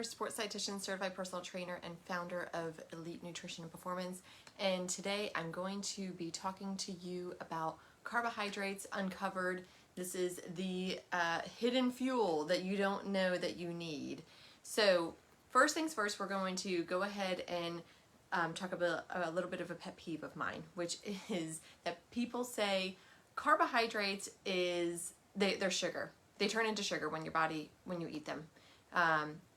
Ziesmer, sports dietitian, certified personal trainer, and founder of Elite Nutrition and Performance. And today I'm going to be talking to you about carbohydrates uncovered. This is the hidden fuel that you don't know that you need. So first things first, we're going to go ahead and talk about a little bit of a pet peeve of mine, which is that people say carbohydrates they're sugar. They turn into sugar when you eat them.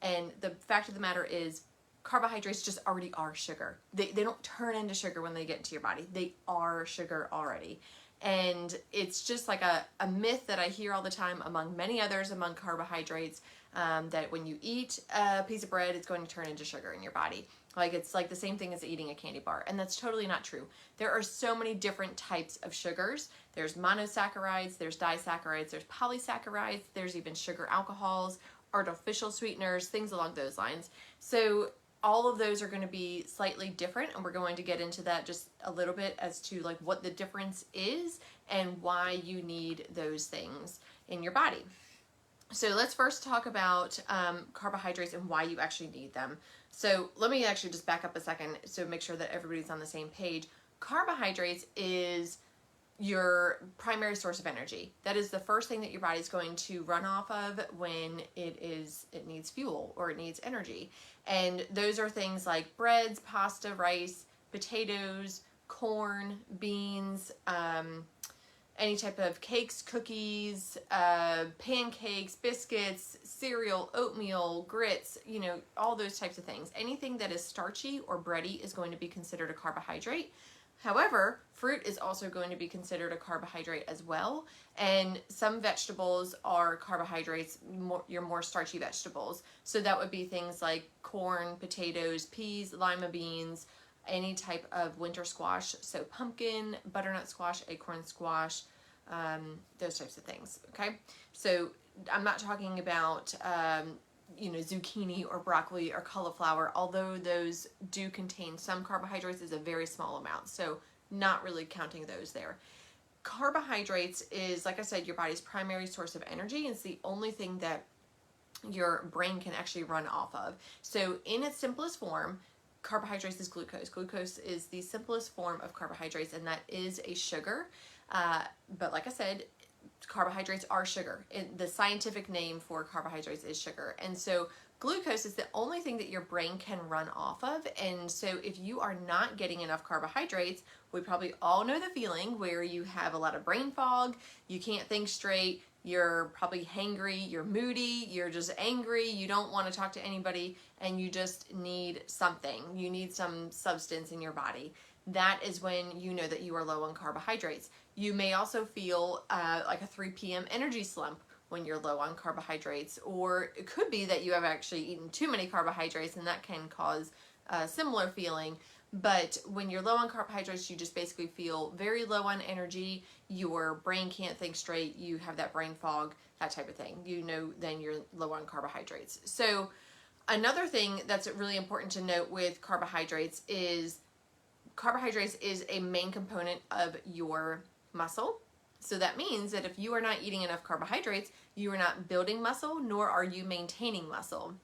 And the fact of the matter is carbohydrates just already are sugar. They don't turn into sugar when they get into your body. They are sugar already. And it's just like a myth that I hear all the time among many others among carbohydrates, that when you eat a piece of bread, it's going to turn into sugar in your body. Like it's like the same thing as eating a candy bar, and that's totally not true. There are so many different types of sugars. There's monosaccharides, there's disaccharides, there's polysaccharides, there's even sugar alcohols, artificial sweeteners, things along those lines. So all of those are going to be slightly different, and we're going to get into that just a little bit as to like what the difference is and why you need those things in your body. So let's first talk about carbohydrates and why you actually need them. So let me actually just back up a second so make sure that everybody's on the same page. Carbohydrates is your primary source of energy. That is the first thing that your body's going to run off of when it needs fuel or it needs energy. And those are things like breads, pasta, rice, potatoes, corn, beans, any type of cakes, cookies, pancakes, biscuits, cereal, oatmeal, grits, all those types of things. Anything that is starchy or bready is going to be considered a carbohydrate. However, fruit is also going to be considered a carbohydrate as well. And some vegetables are carbohydrates, your more starchy vegetables. So that would be things like corn, potatoes, peas, lima beans, any type of winter squash, so pumpkin, butternut squash, acorn squash, those types of things, okay? So I'm not talking about, zucchini or broccoli or cauliflower, although those do contain some carbohydrates, is a very small amount, so not really counting those there. Carbohydrates is, like I said, your body's primary source of energy. It's the only thing that your brain can actually run off of. So in its simplest form, carbohydrates is glucose. Glucose is the simplest form of carbohydrates, and that is a sugar. But like I said, carbohydrates are sugar. The scientific name for carbohydrates is sugar. And so glucose is the only thing that your brain can run off of. And so if you are not getting enough carbohydrates, we probably all know the feeling where you have a lot of brain fog, you can't think straight, you're probably hangry, you're moody, you're just angry, you don't want to talk to anybody, and you just need something. You need some substance in your body. That is when you know that you are low on carbohydrates. You may also feel like a 3 p.m. energy slump when you're low on carbohydrates, or it could be that you have actually eaten too many carbohydrates, and that can cause a similar feeling. But when you're low on carbohydrates, you just basically feel very low on energy, your brain can't think straight, you have that brain fog, that type of thing. Then you're low on carbohydrates. So another thing that's really important to note with carbohydrates is a main component of your muscle. So that means that if you are not eating enough carbohydrates, you are not building muscle, nor are you maintaining muscle.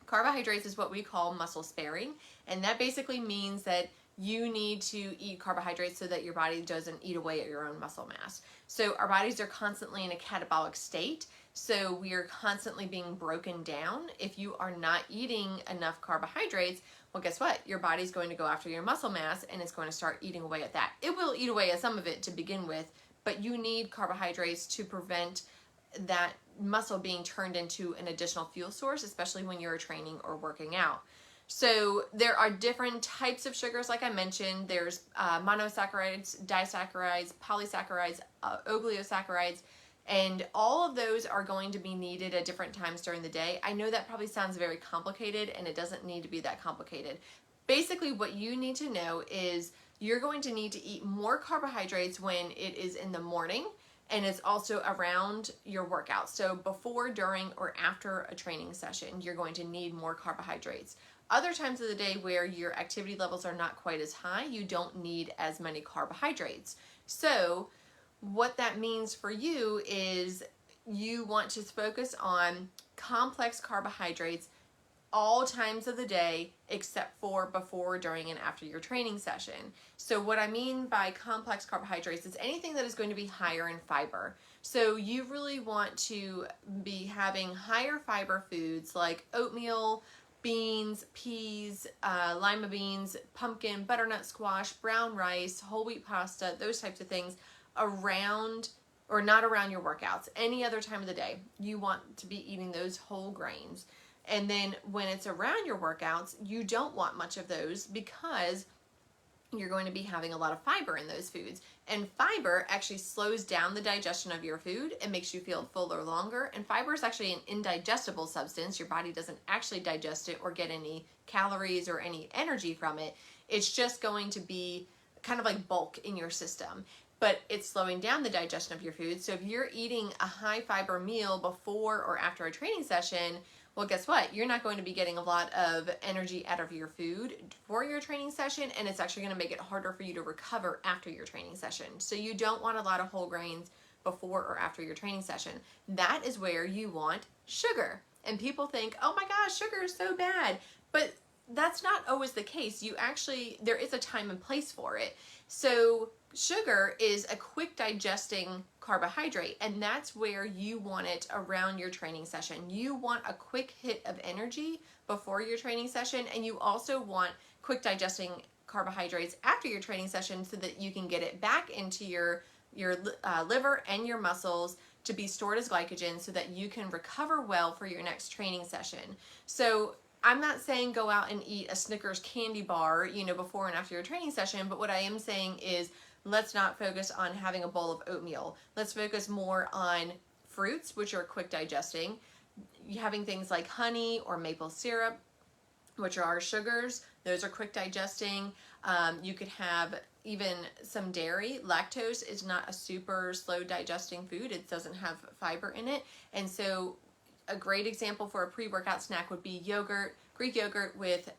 Carbohydrates is what we call muscle sparing, and that basically means that you need to eat carbohydrates so that your body doesn't eat away at your own muscle mass. So our bodies are constantly in a catabolic state, so we are constantly being broken down. If you are not eating enough carbohydrates, well, guess what? Your body's going to go after your muscle mass, and it's going to start eating away at that. It will eat away at some of it to begin with, but you need carbohydrates to prevent that muscle being turned into an additional fuel source, especially when you're training or working out. So there are different types of sugars, like I mentioned. There's monosaccharides, disaccharides, polysaccharides, oligosaccharides, and all of those are going to be needed at different times during the day. I know that probably sounds very complicated, and it doesn't need to be that complicated. Basically, what you need to know is you're going to need to eat more carbohydrates when it is in the morning, and it's also around your workout. So before, during, or after a training session, you're going to need more carbohydrates. Other times of the day where your activity levels are not quite as high, you don't need as many carbohydrates. So what that means for you is you want to focus on complex carbohydrates all times of the day except for before, during, and after your training session. So what I mean by complex carbohydrates is anything that is going to be higher in fiber. So you really want to be having higher fiber foods like oatmeal, beans, peas, lima beans, pumpkin, butternut squash, brown rice, whole wheat pasta, those types of things around, or not around your workouts. Any other time of the day, you want to be eating those whole grains. And then when it's around your workouts, you don't want much of those because you're going to be having a lot of fiber in those foods. And fiber actually slows down the digestion of your food and makes you feel fuller longer. And fiber is actually an indigestible substance. Your body doesn't actually digest it or get any calories or any energy from it. It's just going to be kind of like bulk in your system. But it's slowing down the digestion of your food. So if you're eating a high fiber meal before or after a training session, well, guess what? You're not going to be getting a lot of energy out of your food for your training session, and it's actually going to make it harder for you to recover after your training session. So you don't want a lot of whole grains before or after your training session. That is where you want sugar. And people think, oh my gosh, sugar is so bad. But that's not always the case. There is a time and place for it. So sugar is a quick digesting carbohydrate, and that's where you want it around your training session. You want a quick hit of energy before your training session, and you also want quick digesting carbohydrates after your training session so that you can get it back into your liver and your muscles to be stored as glycogen so that you can recover well for your next training session. So I'm not saying go out and eat a Snickers candy bar, before and after your training session, but what I am saying is let's not focus on having a bowl of oatmeal. Let's focus more on fruits, which are quick digesting, having things like honey or maple syrup, which are our sugars. Those are quick digesting. You could have even some dairy. Lactose is not a super slow digesting food. It doesn't have fiber in it. And so a great example for a pre-workout snack would be yogurt, Greek yogurt with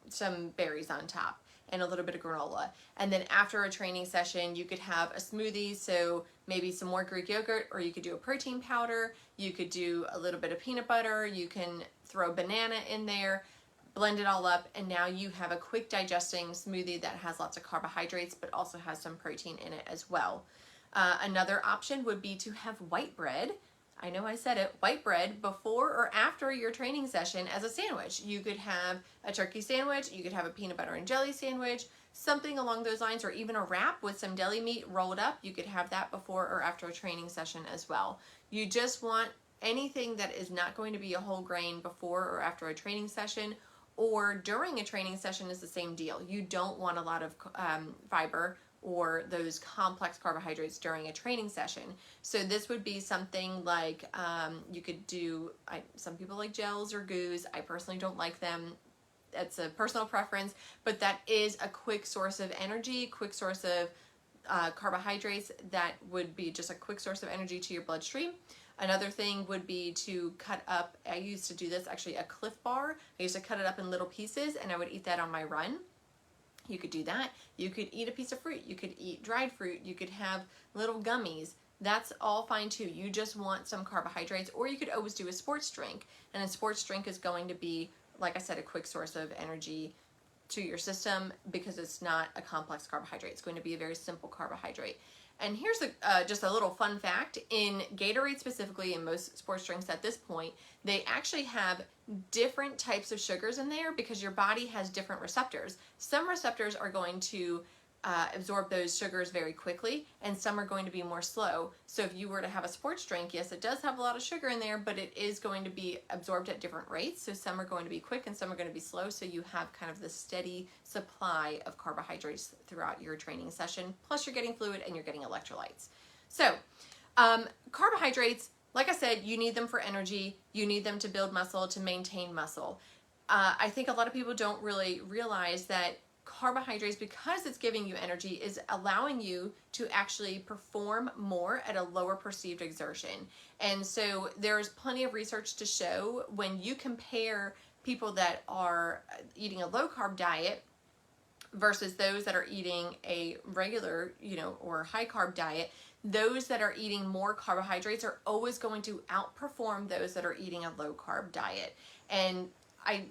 some berries on top and a little bit of granola. And then after a training session, you could have a smoothie, so maybe some more Greek yogurt, or you could do a protein powder, you could do a little bit of peanut butter, you can throw banana in there, blend it all up, and now you have a quick digesting smoothie that has lots of carbohydrates but also has some protein in it as well. Another option would be to have white bread. I know I said it, white bread before or after your training session as a sandwich. You could have a turkey sandwich, you could have a peanut butter and jelly sandwich, something along those lines, or even a wrap with some deli meat rolled up. You could have that before or after a training session as well. You just want anything that is not going to be a whole grain before or after a training session, or during a training session is the same deal. You don't want a lot of fiber or those complex carbohydrates during a training session. So this would be something like you could do, some people like gels or goos. I personally don't like them. It's a personal preference, but that is a quick source of energy, quick source of carbohydrates that would be just a quick source of energy to your bloodstream. Another thing would be to cut up, I used to do this actually, a Cliff Bar. I used to cut it up in little pieces and I would eat that on my run. You could do that. You could eat a piece of fruit. You could eat dried fruit. You could have little gummies. That's all fine too. You just want some carbohydrates, or you could always do a sports drink. And a sports drink is going to be, like I said, a quick source of energy to your system because it's not a complex carbohydrate. It's going to be a very simple carbohydrate. And here's just a little fun fact. In Gatorade specifically, in most sports drinks at this point, they actually have different types of sugars in there because your body has different receptors. Some receptors are going to absorb those sugars very quickly, and some are going to be more slow. So if you were to have a sports drink, yes, it does have a lot of sugar in there, but it is going to be absorbed at different rates. So some are going to be quick and some are going to be slow. So you have kind of this steady supply of carbohydrates throughout your training session. Plus you're getting fluid and you're getting electrolytes. So carbohydrates, like I said, you need them for energy. You need them to build muscle, to maintain muscle. I think a lot of people don't really realize that carbohydrates, because it's giving you energy, is allowing you to actually perform more at a lower perceived exertion. And so there's plenty of research to show when you compare people that are eating a low carb diet versus those that are eating a regular, or high carb diet, those that are eating more carbohydrates are always going to outperform those that are eating a low carb diet. And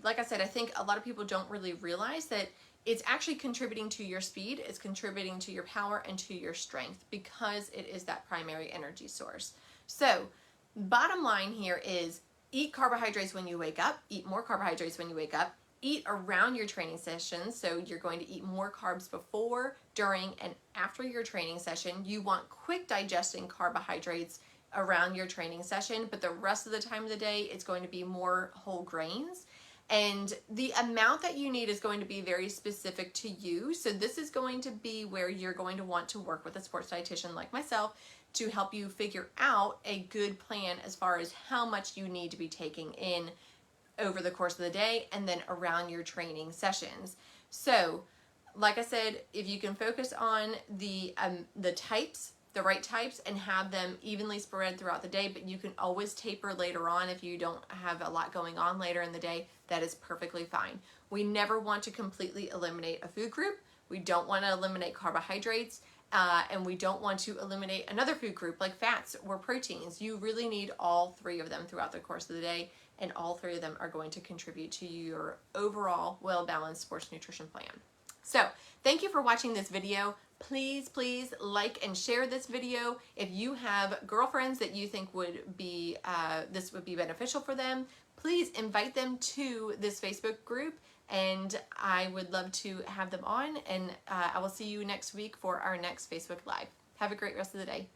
like I said, I think a lot of people don't really realize that it's actually contributing to your speed, it's contributing to your power and to your strength because it is that primary energy source. So, bottom line here is eat carbohydrates when you wake up, eat more carbohydrates when you wake up, eat around your training sessions. So you're going to eat more carbs before, during, and after your training session. You want quick digesting carbohydrates around your training session, but the rest of the time of the day, it's going to be more whole grains. And the amount that you need is going to be very specific to you. So this is going to be where you're going to want to work with a sports dietitian like myself to help you figure out a good plan as far as how much you need to be taking in over the course of the day and then around your training sessions. So, like I said, if you can focus on the types, the right types, and have them evenly spread throughout the day, but you can always taper later on if you don't have a lot going on later in the day. That is perfectly fine. We never want to completely eliminate a food group. We don't want to eliminate carbohydrates, and we don't want to eliminate another food group like fats or proteins. You really need all three of them throughout the course of the day, and all three of them are going to contribute to your overall well-balanced sports nutrition plan. So, thank you for watching this video. Please, please like and share this video. If you have girlfriends that you think would be this would be beneficial for them, please invite them to this Facebook group, and I would love to have them on, and I will see you next week for our next Facebook Live. Have a great rest of the day.